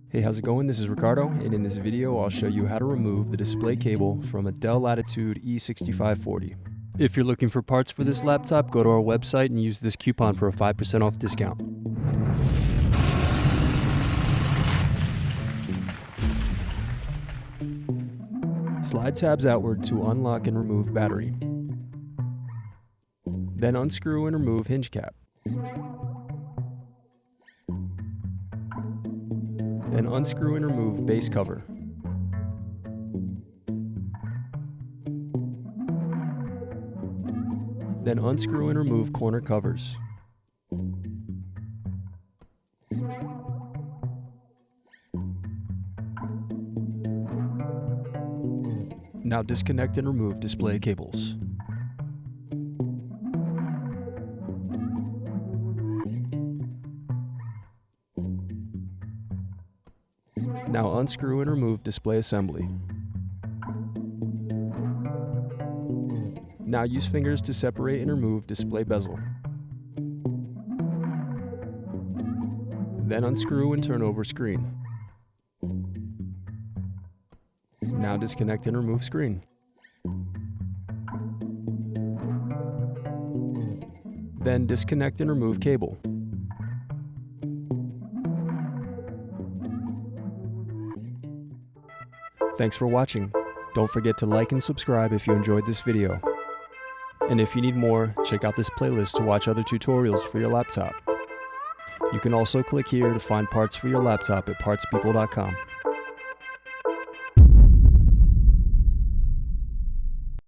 Hey, how's it going? This is Ricardo, and in this video I'll show you how to remove the display cable from a Dell Latitude E6540. If you're looking for parts for this laptop, go to our website and use this coupon for a 5% off discount. Slide tabs outward to unlock and remove battery. Then unscrew and remove hinge cap. Then unscrew and remove base cover. Then unscrew and remove corner covers. Now disconnect and remove display cables. Now unscrew and remove display assembly. Now use fingers to separate and remove display bezel. Then unscrew and turn over screen. Now disconnect and remove screen. Then disconnect and remove cable. Thanks for watching. Don't forget to like and subscribe if you enjoyed this video. And if you need more, check out this playlist to watch other tutorials for your laptop. You can also click here to find parts for your laptop at partspeople.com.